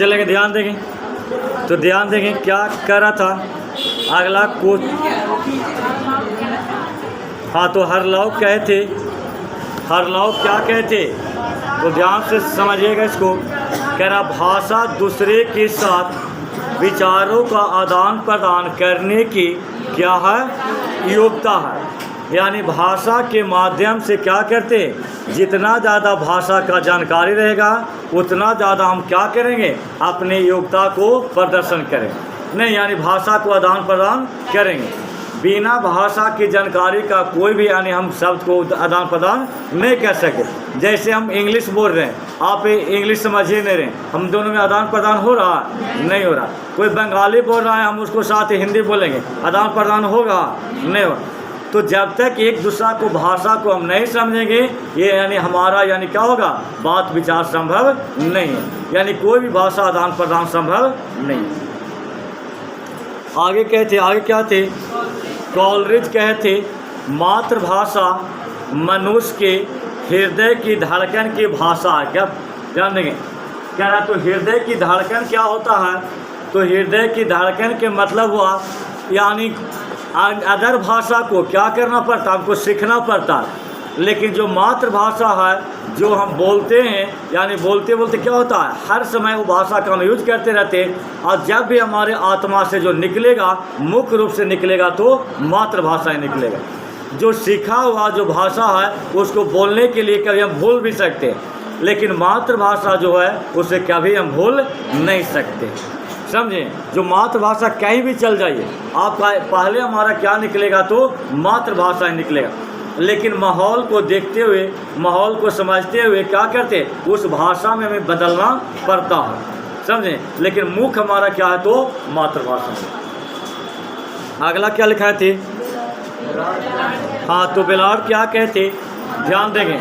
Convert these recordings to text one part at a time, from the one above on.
चलेंगे, ध्यान देंगे तो ध्यान देंगे क्या कर रहा था अगला को। हाँ, तो हरलौक कहते, हरलौक क्या कहते, तो ध्यान से समझिएगा इसको। कह रहा भाषा दूसरे के साथ विचारों का आदान प्रदान करने की क्या है, योग्यता है। यानी भाषा के माध्यम से क्या करते, जितना ज़्यादा भाषा का जानकारी रहेगा उतना ज़्यादा हम क्या करेंगे, अपने योग्यता को प्रदर्शन करें। नहीं, यानी भाषा को आदान प्रदान करेंगे। बिना भाषा की जानकारी का कोई भी यानी हम शब्द को आदान प्रदान नहीं कर सके। जैसे हम इंग्लिश बोल रहे हैं, आप इंग्लिश समझ ही नहीं रहे, हम दोनों में आदान प्रदान हो रहा नहीं हो रहा। कोई बंगाली बोल रहा है, हम उसको साथ हिंदी बोलेंगे, आदान प्रदान होगा नहीं होगा। तो जब तक एक दूसरा को भाषा को हम नहीं समझेंगे, ये यानी हमारा यानी क्या होगा, बात विचार संभव नहीं है। यानी कोई भी भाषा आदान प्रदान संभव नहीं। आगे कहते, आगे क्या थे, कॉलरिज कहते मातृभाषा मनुष्य के हृदय की धड़कन की भाषा है। क्या ध्यान देंगे, कह रहा तो हृदय की धड़कन क्या होता है, तो हृदय की धड़कन के मतलब हुआ यानी अदर भाषा को क्या करना पड़ता, हमको सीखना पड़ता है। लेकिन जो मातृभाषा है जो हम बोलते हैं, यानी बोलते बोलते क्या होता है, हर समय वो भाषा का हम यूज करते रहते हैं। और जब भी हमारे आत्मा से जो निकलेगा, मुख्य रूप से निकलेगा तो मातृभाषा ही निकलेगा। जो सीखा हुआ जो भाषा है उसको बोलने के लिए कभी हम भूल भी सकते हैं, लेकिन मातृभाषा जो है उसे कभी हम भूल नहीं सकते। समझें, जो मातृभाषा कहीं भी चल जाइए, आपका पहले हमारा क्या निकलेगा, तो मातृभाषा ही निकलेगा। लेकिन माहौल को देखते हुए, माहौल को समझते हुए क्या करते, उस भाषा में हमें बदलना पड़ता है। समझें, लेकिन मुख्य हमारा क्या है, तो मातृभाषा। अगला क्या लिखा है थे, हाँ, तो बेलार्ड क्या कहते, ध्यान देंगे,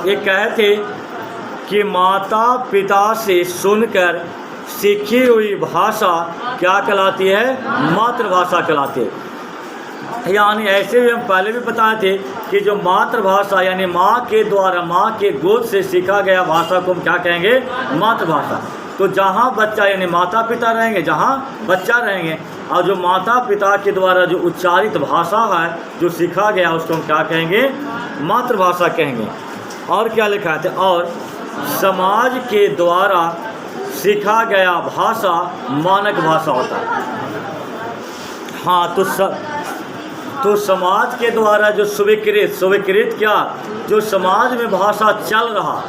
ये कहते कि माता पिता से सुनकर सीखी हुई भाषा क्या कहलाती है, मातृभाषा कहलाती है। यानी ऐसे भी हम पहले भी बताए थे कि जो मातृभाषा यानी माँ के द्वारा, माँ के गोद से सीखा गया भाषा को हम क्या कहेंगे, मातृभाषा। तो जहाँ बच्चा यानी माता पिता रहेंगे, जहाँ बच्चा रहेंगे, और जो माता पिता के द्वारा जो उच्चारित भाषा है जो सीखा गया उसको हम क्या कहेंगे, मातृभाषा कहेंगे। और क्या लिखा है, और समाज के द्वारा सीखा गया भाषा मानक भाषा होता है। हाँ, तो समाज के द्वारा जो स्वीकृत क्या, जो समाज में भाषा चल रहा,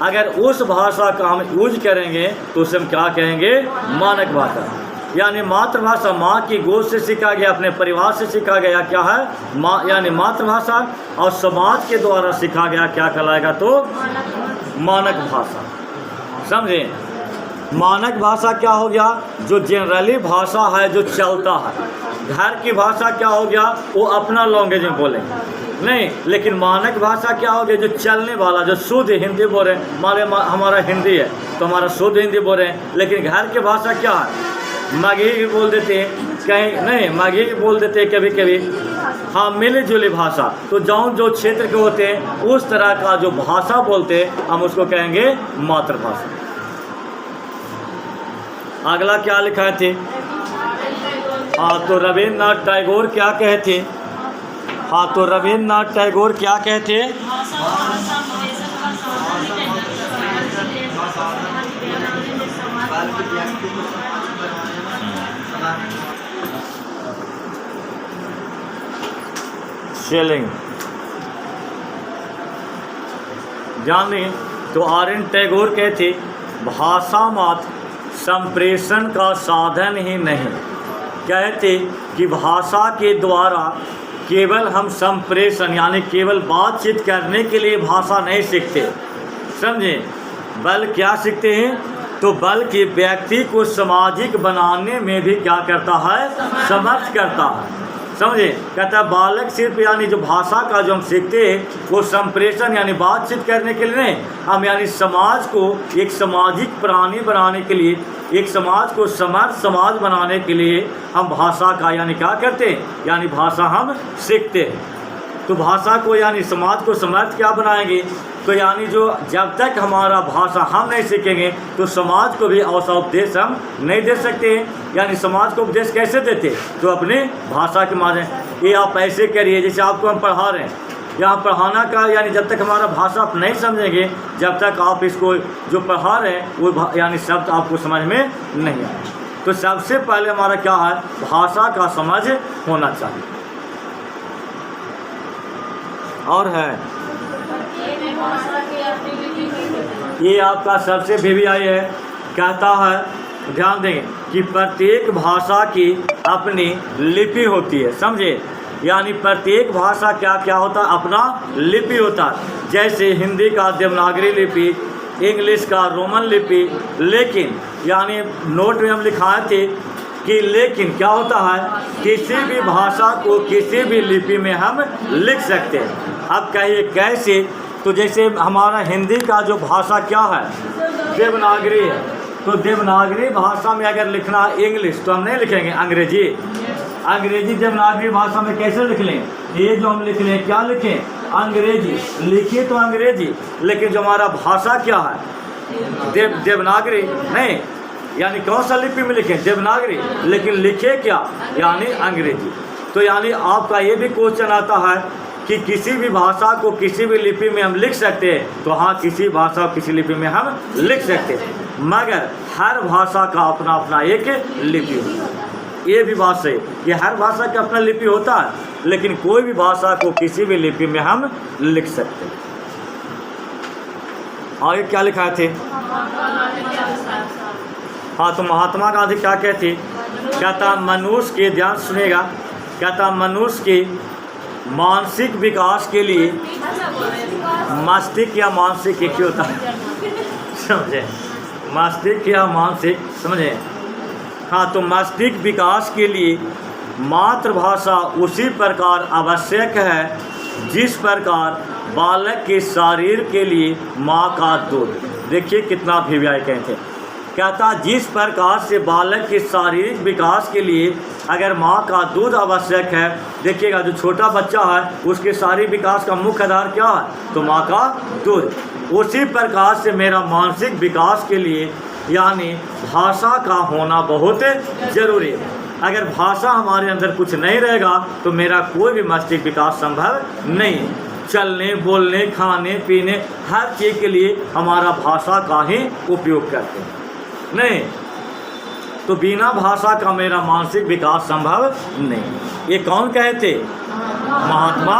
अगर उस भाषा का हम यूज करेंगे तो उसे हम क्या कहेंगे, मानक भाषा। यानी मातृभाषा माँ की गोद से सीखा गया, अपने परिवार से सीखा गया क्या है, माँ यानी मातृभाषा, और समाज के द्वारा सीखा गया क्या कहलाएगा, तो मानक भाषा। समझे, मानक भाषा क्या हो गया, जो जनरली भाषा है जो चलता है। घर की भाषा क्या हो गया, वो अपना लैंग्वेज में बोलेंगे नहीं, लेकिन मानक भाषा क्या हो गया, जो चलने वाला, जो शुद्ध हिंदी बोल रहे हैं। हमारा हिंदी है तो हमारा शुद्ध हिंदी बोल रहे हैं, लेकिन घर की भाषा क्या है, मगही भी बोल देते हैं, कहीं नहीं मगही भी बोल देते हैं कभी कभी। हाँ, मिली जुली भाषा, तो जो क्षेत्र के होते हैं उस तरह का जो भाषा बोलते हैं हम उसको कहेंगे मातृभाषा। अगला क्या लिखा थे, हाँ, तो रविन्द्रनाथ टैगोर क्या कहते, हाँ, तो रविन्द्रनाथ टैगोर क्या कहते, चलेंगे जान लेंगे। तो आर्यन टैगोर कहते भाषा मात्र संप्रेषण का साधन ही नहीं, कहते कि भाषा के द्वारा केवल हम संप्रेषण यानी केवल बातचीत करने के लिए भाषा नहीं सीखते, समझे, बल क्या सीखते हैं, तो बल्कि व्यक्ति को सामाजिक बनाने में भी क्या करता है, समर्थ करता है। समझे, कहता है बालक सिर्फ यानी जो भाषा का जो हम सीखते हैं वो संप्रेषण यानी बातचीत करने के लिए नहीं, हम यानी समाज को एक सामाजिक प्राणी बनाने के लिए, एक समाज को समर्थ समाज बनाने के लिए हम भाषा का यानी क्या करते हैं, यानी भाषा हम सीखते हैं। तो भाषा को यानी समाज को समर्थ क्या बनाएंगे? तो यानी जो जब तक हमारा भाषा हम नहीं सीखेंगे तो समाज को भी ऐसा उपदेश हम नहीं दे सकते हैं। यानी समाज को उपदेश कैसे देते? तो अपनी भाषा के माध्यम। ये आप ऐसे करिए जैसे आपको हम पढ़ा रहे हैं। यहाँ पढ़ाना का यानी जब तक हमारा भाषा आप नहीं समझेंगे, जब तक आप इसको जो पढ़ा रहे हैं वो यानी शब्द आपको समझ में नहीं आए। तो सबसे पहले हमारा क्या है? भाषा का समझ होना चाहिए। और है ये आपका सबसे VVI है, कहता है ध्यान देंगे कि प्रत्येक भाषा की अपनी लिपि होती है। समझे? यानी प्रत्येक भाषा क्या क्या होता है? अपना लिपि होता है। जैसे हिंदी का देवनागरी लिपि, इंग्लिश का रोमन लिपि। लेकिन यानी नोट में हम लिखाए थे कि लेकिन क्या होता है? किसी भी भाषा को किसी भी लिपि में हम लिख सकते हैं। अब कहिए कैसे? तो जैसे हमारा हिंदी का जो भाषा क्या है? देवनागरी है। तो देवनागरी भाषा में अगर लिखना इंग्लिश तो हम नहीं लिखेंगे अंग्रेजी। अंग्रेजी देवनागरी भाषा में कैसे लिख लें? ये जो हम लिख लें क्या लिखें? अंग्रेजी लिखिए तो अंग्रेजी। लेकिन जो हमारा भाषा क्या है? देवनागरी नहीं, यानी कौन सा लिपि में लिखें? देवनागरी। लेकिन लिखे क्या? यानी अंग्रेजी। तो यानी आपका ये भी क्वेश्चन आता है कि किसी भी भाषा को किसी भी लिपि में हम लिख सकते हैं। तो हाँ, किसी भाषा को किसी लिपि में हम लिख सकते हैं, मगर हर भाषा का अपना अपना एक लिपि होता है। ये भी बात सही, ये हर भाषा का अपना लिपि होता है, लेकिन कोई भी भाषा को किसी भी लिपि में हम लिख सकते हैं। आगे क्या लिखा थे? हाँ, तो महात्मा गांधी क्या कहते? कहता मनुष्य के, ध्यान सुनेगा, कहता मनुष्य के मानसिक विकास के लिए मस्तिष्क या मानसिक एक ही होता है, समझे? मस्तिष्क या मानसिक, समझे? हाँ, तो मस्तिष्क विकास के लिए मातृभाषा उसी प्रकार आवश्यक है जिस प्रकार बालक के शरीर के लिए माँ का दूध। देखिए कितना VVI कहते हैं। कहता जिस प्रकार से बालक के शारीरिक विकास के लिए अगर माँ का दूध आवश्यक है, देखिएगा जो छोटा बच्चा है उसके शारीरिक विकास का मुख्य आधार क्या है? तो माँ का दूध। उसी प्रकार से मेरा मानसिक विकास के लिए यानी भाषा का होना बहुत ज़रूरी है। अगर भाषा हमारे अंदर कुछ नहीं रहेगा तो मेरा कोई भी मस्तिष्क विकास संभव नहीं है। चलने, बोलने, खाने, पीने, हर चीज़ के लिए हमारा भाषा का ही उपयोग करते हैं। नहीं तो बिना भाषा का मेरा मानसिक विकास संभव नहीं। ये कौन कहते? महात्मा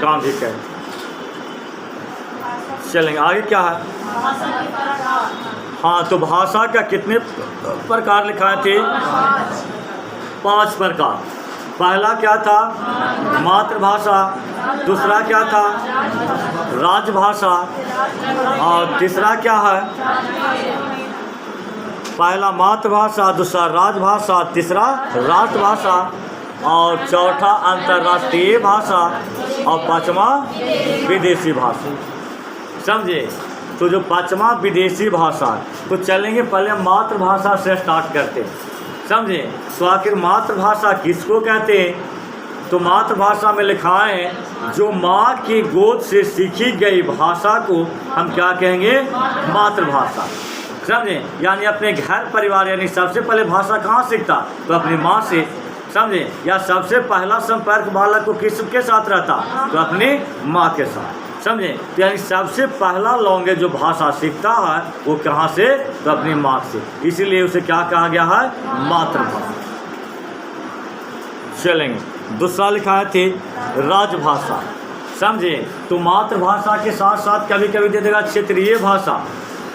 गांधी कहते। चलेंगे आगे क्या है? हाँ, तो भाषा का कितने प्रकार लिखाए थे? 5 प्रकार। पहला क्या था? मातृभाषा। दूसरा क्या था? राजभाषा। और तीसरा क्या है? पहला मातृभाषा, दूसरा राजभाषा, तीसरा राष्ट्रभाषा, और चौथा अंतर्राष्ट्रीय भाषा, और पांचवा विदेशी भाषा। समझे? तो जो पांचवा विदेशी भाषा, तो चलेंगे पहले मातृभाषा से स्टार्ट करते हैं। समझे? तो आखिर मातृभाषा किसको कहते हैं? तो मातृभाषा में लिखा है जो माँ की गोद से सीखी गई भाषा को हम क्या कहेंगे? मातृभाषा। समझे? यानी अपने घर परिवार, यानी सबसे पहले भाषा कहाँ सीखता? तो अपनी माँ से। समझे? या सबसे पहला संपर्क बालक को किसके साथ रहता? तो अपनी माँ के साथ। समझे? तो यानी सबसे पहला लैंग्वेज जो भाषा सीखता है वो कहाँ से? तो अपनी माँ से। इसीलिए उसे क्या कहा गया है? मातृभाषा। चलेंगे दूसरा लिखा है थे राजभाषा। समझे? तो मातृभाषा के साथ साथ कभी कभी दे देगा क्षेत्रीय भाषा।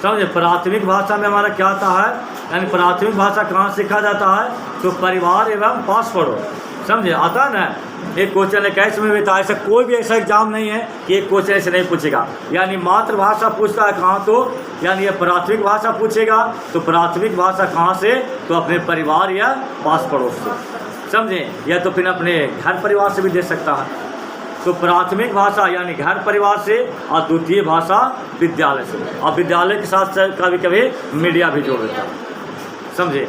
समझे? प्राथमिक भाषा में हमारा क्या आता है? यानी प्राथमिक भाषा कहाँ सीखा जाता है? तो परिवार एवं पास पड़ोस। समझे? आता है ना? एक क्वेश्चन है कैसे में भी था, ऐसा कोई भी ऐसा एग्जाम नहीं है कि एक क्वेश्चन ऐसे नहीं पूछेगा। यानी मातृभाषा पूछता है कहाँ? तो यानी ये प्राथमिक भाषा पूछेगा, तो प्राथमिक भाषा कहाँ से? तो अपने परिवार या पास पड़ोस से। समझे? या तो फिर अपने घर परिवार से भी दे सकता है। तो प्राथमिक भाषा यानी घर परिवार से, और द्वितीय भाषा विद्यालय से, और विद्यालय के साथ साथ कभी कभी मीडिया भी जोड़ देता है। समझे?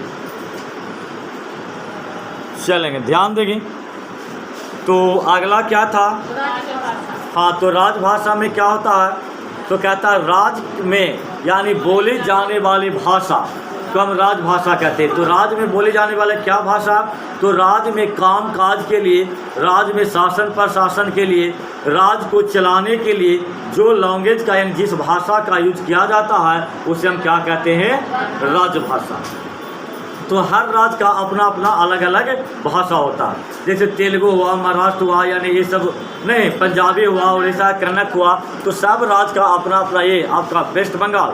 चलेंगे ध्यान देंगे। तो तो अगला क्या था? हाँ, तो राजभाषा में क्या होता है? तो कहता है राज में यानी बोली जाने वाली भाषा को हम राजभाषा कहते हैं। तो राज में बोली जाने वाले क्या भाषा? तो राज में काम काज के लिए, राज में शासन प्रशासन के लिए, राज को चलाने के लिए जो लैंग्वेज का यानी जिस भाषा का यूज किया जाता है उसे हम क्या कहते हैं? राजभाषा। तो हर राज्य का अपना अपना अलग अलग भाषा होता है। जैसे तेलुगु हुआ, महाराष्ट्र हुआ, यानी ये सब नहीं, पंजाबी हुआ, उड़ीसा, कन्नड़ हुआ, तो सब राज्य का अपना अपना, ये आपका वेस्ट बंगाल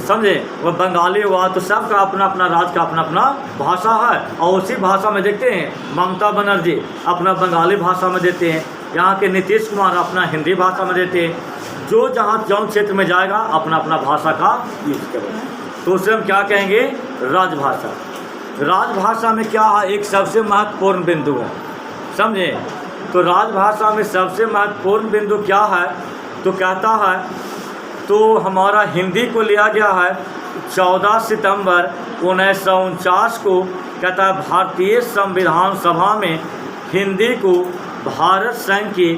समझे, वो बंगाली हुआ, तो सबका अपना अपना राज्य का अपना अपना भाषा है। और उसी भाषा में देखते हैं ममता बनर्जी अपना बंगाली भाषा में देते हैं, यहाँ के नीतीश कुमार अपना हिंदी भाषा में देते हैं। जो जहाँ जौन क्षेत्र में जाएगा अपना अपना भाषा का यूज करेगा, तो उसे हम क्या कहेंगे? राजभाषा। राजभाषा में क्या है? एक सबसे महत्वपूर्ण बिंदु है, समझे। तो राजभाषा में सबसे महत्वपूर्ण बिंदु क्या है? तो कहता है, तो हमारा हिंदी को लिया गया है 14 सितंबर 1949 को, कहता है भारतीय संविधान सभा में हिंदी को भारत संघ की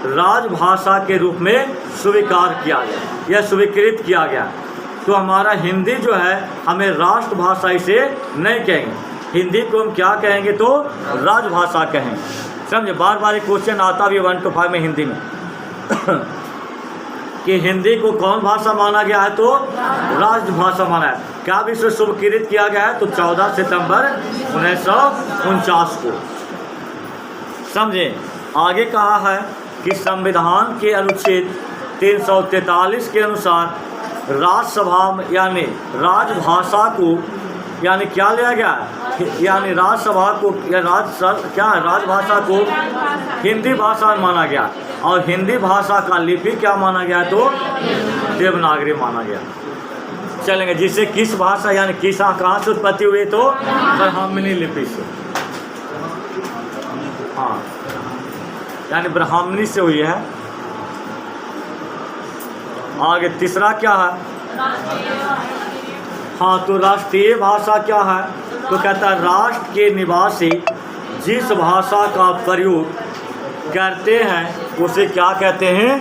राजभाषा के रूप में स्वीकार किया गया या स्वीकृत किया गया। तो हमारा हिंदी जो है हमें राष्ट्रभाषा इसे नहीं कहेंगे, हिंदी को हम क्या कहेंगे? तो राजभाषा कहेंगे, समझे। बार बार एक क्वेश्चन आता भी 1 to 5 में हिंदी में कि हिंदी को कौन भाषा माना गया है? तो राजभाषा माना है। क्या विश्व स्वीकृत किया गया है? तो 14 सितंबर 1949 को, समझे। आगे कहा है कि संविधान के अनुच्छेद 343 के अनुसार राज्यसभा में यानी राजभाषा को यानी क्या लिया गया है? यानी राज्यसभा को या क्या है? राजभाषा को हिंदी भाषा माना गया, और हिंदी भाषा का लिपि क्या माना गया? तो देवनागरी माना गया। चलेंगे, जिससे किस भाषा यानी किस कहाँ से उत्पत्ति हुई? तो ब्राह्मणी लिपि से, हाँ, यानी ब्राह्मणी से हुई है। आगे तीसरा क्या है? हाँ, तो राष्ट्रीय भाषा क्या है? तो कहता है राष्ट्र के निवासी जिस भाषा का प्रयोग करते हैं उसे क्या कहते हैं?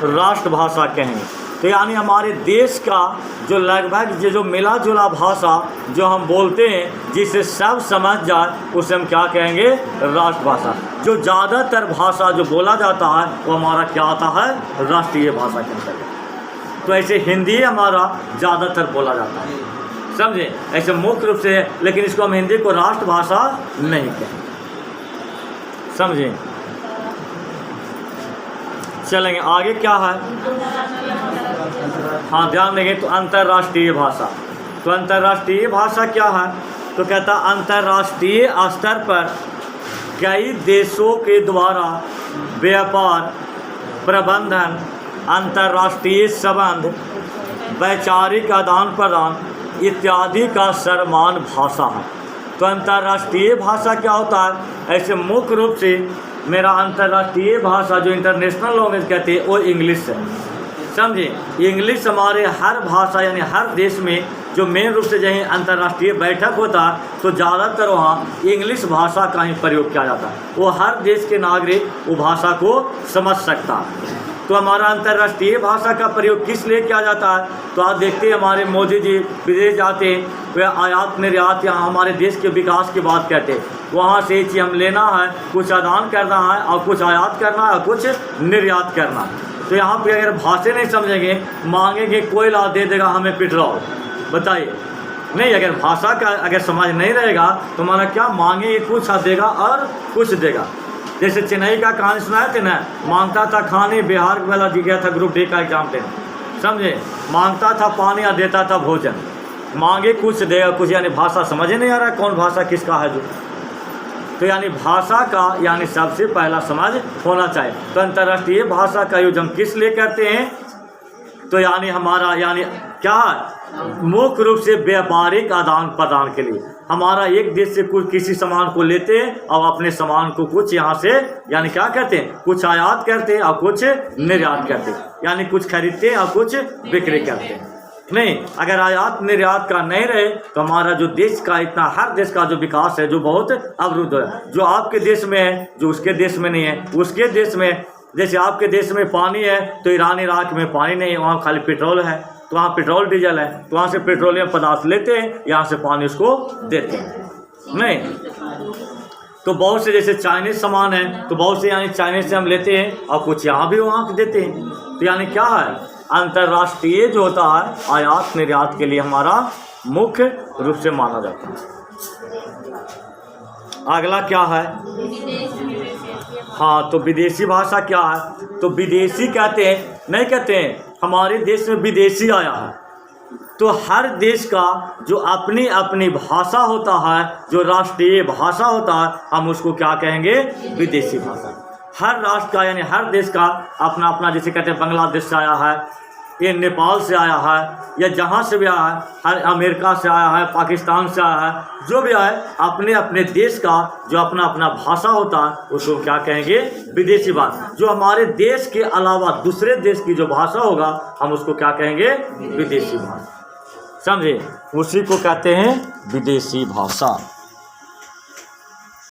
राष्ट्रभाषा कहेंगे। तो यानी हमारे देश का जो लगभग जो मिला जुला भाषा जो हम बोलते हैं जिसे सब समझ जाए उसे हम क्या कहेंगे? राष्ट्रभाषा। जो ज़्यादातर भाषा जो बोला जाता है वो हमारा क्या आता है? राष्ट्रीय भाषा के अंतर्गत। तो ऐसे हिंदी हमारा ज़्यादातर बोला जाता है, समझे, ऐसे मुख्य रूप से, लेकिन इसको हम हिंदी को राष्ट्रभाषा नहीं कहेंगे, समझे। चलेंगे, आगे क्या है? हाँ, ध्यान देंगे। तो अंतर्राष्ट्रीय भाषा, तो अंतर्राष्ट्रीय भाषा क्या है? तो कहता अंतर्राष्ट्रीय स्तर पर कई देशों के द्वारा व्यापार, प्रबंधन, अंतर्राष्ट्रीय संबंध, वैचारिक आदान प्रदान इत्यादि का सर्वमान्य भाषा है। तो अंतर्राष्ट्रीय भाषा क्या होता है? ऐसे मुख्य रूप से मेरा अंतर्राष्ट्रीय भाषा जो इंटरनेशनल लैंग्वेज कहते हैं वो इंग्लिश है, समझे। इंग्लिश हमारे हर भाषा यानी हर देश में जो मेन रूप से जहीं अंतर्राष्ट्रीय बैठक होता है तो ज़्यादातर वहाँ इंग्लिश भाषा का ही प्रयोग किया जाता है। वो हर देश के नागरिक वो भाषा को समझ सकता है। तो हमारा अंतर्राष्ट्रीय भाषा का प्रयोग किस लिए किया जाता है? तो आप देखते हैं हमारे मोदी जी विदेश जाते हैं, वे आयात निर्यात यहाँ हमारे देश के विकास की बात कहते हैं। वहाँ से चीज़ हम लेना है, कुछ आदान करना है और कुछ आयात करना है और कुछ निर्यात करना है। तो यहाँ पे अगर भाषा नहीं समझेंगे, मांगेंगे कोयला दे देगा हमें पेट्रोल, बताइए नहीं। अगर भाषा का अगर समझ नहीं रहेगा तो हमारा क्या मांगेंगे, कुछ देगा और कुछ देगा। जैसे चेन्नई का कहानी सुनाए थे ना, मांगता था खाने, बिहार वाला जी गया था ग्रुप डी का एग्जाम देने, समझे, मांगता था पानी और देता था भोजन। मांगे कुछ देगा कुछ, यानी भाषा समझ नहीं आ रहा है कौन भाषा किसका है जो। तो यानी भाषा का यानी सबसे पहला समझ होना चाहिए। तो अंतर्राष्ट्रीय भाषा का यूज हम किस लिए करते हैं? तो यानी हमारा यानी क्या मुख्य रूप से व्यापारिक आदान प्रदान के लिए। हमारा एक देश से कुछ किसी सामान को लेते हैं और अपने सामान को कुछ यहाँ से यानी क्या करते हैं, कुछ आयात करते हैं और कुछ निर्यात करते हैं, यानी कुछ खरीदते हैं और कुछ बिक्री करते हैं। नहीं, अगर आयात निर्यात का नहीं रहे तो हमारा जो देश का इतना, हर देश का जो विकास है जो बहुत अवरुद्ध है। जो आपके देश में है जो उसके देश में नहीं है, उसके देश में, जैसे आपके देश में पानी है तो ईरान इराक में पानी नहीं है, वहाँ खाली पेट्रोल है, तो वहाँ पेट्रोल डीजल है, तो वहाँ से पेट्रोलियम पदार्थ लेते हैं, यहाँ से पानी उसको देते हैं। नहीं, तो बहुत से जैसे चाइनीज सामान है तो बहुत से यानी चाइनीज से हम लेते हैं और कुछ यहाँ भी वहाँ देते हैं। तो यानी क्या है, अंतर्राष्ट्रीय जो होता है आयात निर्यात के लिए हमारा मुख्य रूप से माना जाता है। अगला क्या है, हाँ, तो विदेशी भाषा क्या है, तो विदेशी कहते हैं, नहीं कहते हैं हमारे देश में विदेशी आया है, तो हर देश का जो अपनी अपनी भाषा होता है, जो राष्ट्रीय भाषा होता है, हम उसको क्या कहेंगे, विदेशी भाषा। हर राष्ट्र का यानी हर देश का अपना अपना, जैसे कहते हैं बांग्लादेश से आया है, ये नेपाल से आया है, या जहाँ से भी आया है, हर अमेरिका से आया है, पाकिस्तान से आया है, जो भी आया है, अपने अपने देश का जो अपना अपना भाषा होता है उसको क्या कहेंगे, विदेशी भाषा। जो हमारे देश के अलावा दूसरे देश की जो भाषा होगा हम उसको क्या कहेंगे, विदेशी भाषा। समझे, उसी को कहते हैं विदेशी भाषा।